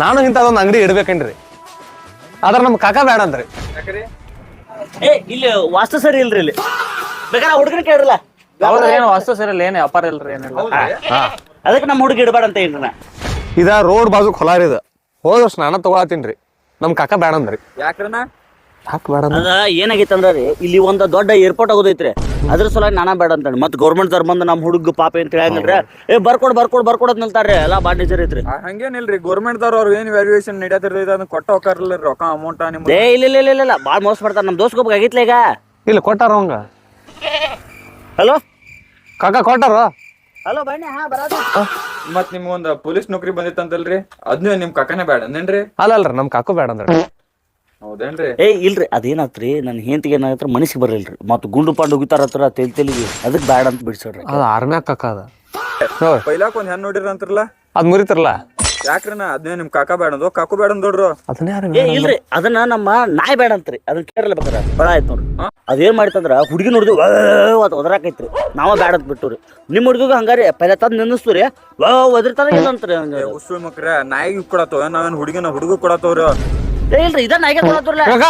ನಾನು ಇಂಥದೊಂದು ಅಂಗಡಿ ಇಡ್ಬೇಕೇನ್ರಿ, ಆದ್ರ ನಮ್ ಕಾಕ ಬೇಡ ಅಂದ್ರಿ. ಏ ಇಲ್ಲಿ ವಾಸ್ತು ಸರಿ ಇಲ್ರಿ, ಇಲ್ಲಿ ಬೇಕಾದ್ರೆ ಹುಡುಗನ ಕೇಳಿರಲ್ಲ. ಏನು ವಾಸ್ತು ಸರಿ ಇಲ್ಲ, ಏನು ವ್ಯಾಪಾರ ಇಲ್ರಿ, ಏನಿಲ್ಲ. ಅದಕ್ಕೆ ನಮ್ಮ ಹುಡುಗ ಇಡಬೇಡ ಅಂತ ಏನ್ರಿ ನಾ. ಇದ ರೋಡ್ ಬಾಜು ಹೊಲ ರೀ, ಇದು ಹೋದ ವರ್ಷ ನಾನು ತಗೊಳತೀನ್ರಿ, ನಮ್ ಕಾಕ ಬೇಡ ಅಂದ್ರಿ. ಯಾಕ್ರನ ಯಾಕೆ ಬೇಡ ಅದ ಏನಾಗೈತೆ ಅಂದ್ರೆ ಇಲ್ಲಿ ಒಂದು ದೊಡ್ಡ ಏರ್ಪೋರ್ಟ್ ಆಗೋದೈತ್ರಿ, ಅದ್ರ ಸಲುವಾಗಿ ನಾನಾ ಬೇಡ ಅಂತೇಳಿ. ಮತ್ತೆ ಗೌರ್ಮೆಂಟ್ ದರ್ ಬಂದು ನಮ್ಮ ಹುಡುಗ ಪಾಪ ಅಂತ ಹೇಳಂಗ್ರಿ, ಏ ಬರ್ಕೊಡ್ ಅಂತ ನಿಲ್ತಾರ್ರಿ, ಎಲ್ಲಾ ಬಾಳ ಡೇಂಜರ್ ಐತ್ರಿ. ಹಂಗೇನಿಲ್ರಿ, ಗೌರ್ಮೆಂಟ್ ದವ್ರ ಅವ್ರು ಏನ್ ವ್ಯಾಲ್ಯೂಯೇಷನ್ ನಡೀತಿರ್ತೈತಿ ಅದನ್ನ ಕೊಟ್ಟ ಹೋಗ್ತಾರಲ್ಲ ರೊಕ್ಕ ಅಮೌಂಟ್ ನಿಮ್ಗೆ. ಏ ಇಲ್ಲ ಬಾಳ ಮೋಸ ಮಾಡ್ತಾರ. ನಮ್ ದೋಸ್ತ್ ಒಬ್ಬ ಆಗಿತ್ಲ ಈಗ. ಇಲ್ಲ ಕೊಟ್ಟಾರ ಅವಂಗ. ಹಲೋ ಕಾಕ ಕೊಟ್ಟಾರ. ಹಲೋ ಬನ್ನಿ. ಹಾ ಬರೋದು. ಮತ್ ನಿಮ್ಗೊಂದ್ ಪೊಲೀಸ್ ನೌಕರಿ ಬಂದಿತ್ತಂತಲ್ರಿ, ಅದ್ನೇ ನಿಮ್ ಕಾಕನೇ ಬೇಡ ಅಂದೇನ್ರಿ? ಅಲ್ಲಲ್ರಿ ನಮ್ ಕಾಕು ಬೇಡ ಅಂದ್ರಿ. ಹೌದೇನ್ರಿ? ಏ ಇಲ್ರಿ, ಅದೇನಾತ್ರಿ ನನ್ನ ಹೆಂತಿಗೆ ಏನಾಗತ್ರ ಮನಸ್ಸಿಗೆ ಬರಲ್ರಿ. ಮತ್ ಗುಂಡು ಪಾಂಡು ಉಗಿತಾರ ಹತ್ರ ತೆಲಿಗೆ, ಅದಕ್ಕೆ ಬ್ಯಾಡ ಅಂತ ಬಿಡ್ಸೋಡ್ರಿ. ಅದು ಆರ್ಮ್ಯಾಗ ಕಾಕ ಅದ. ಪೈಲಾಕ್ ಒಂದ್ ಹೆಣ್ ನೋಡಿರ ಅಂತಾರಲ್ಲ, ಅದ್ ಮುರಿತಿರಲ್ಲ. ಯಾಕ್ರಿ ಅದ್ನೇ ನಿಮ್ ಕಾಕ ಬೇಡ ಅಂದ್ ಕಾಕು ಬೇಡ ಅಂದೋಡ್ರು. ಅದನ್ನ ಯಾರು ಏ ಇಲ್ರಿ, ಅದನ್ನ ನಮ್ಮ ನಾಯಿ ಬೇಡ ಅಂತ್ರಿ, ಅದನ್ನ ಕೇರಳ ಬೇಕಾರ ಬಳ ಆಯ್ತು ನೋಡ್ರಿ. ಅದೇನ್ ಮಾಡಿತಂದ್ರ ಹುಡುಗಿ ನೋಡಿದ್ವಿ ಒದರಾಕೈತ್ರಿ, ನಾವ ಬ್ಯಾಡ ಅಂತ ಬಿಟ್ಟವ್ರಿ. ನಿಮ್ ಹುಡುಗಿಗೂ ಹಂಗಾರಿ ಪೈಲ ತಂದ್ ನಿನ್ನಿಸ್ತೀರಿ, ಒದರ್ತಾರ ಏನಂತ್ರಿ ಹಂಗ. ಉಸುಳ್ ಮಕ್ರ ನಾಯಿಗೆ ಕೊಡತ್ತವ, ನಾವೇನ್ ಹುಡುಗ ಕೊಡತ್ತವ್ರ. ಏ ಇಲ್ರಿ, ಇದ ನಾಯಿಗೆ ಕೊಡತ್ತವ್ರಲ್ಲ. ಕಾಕ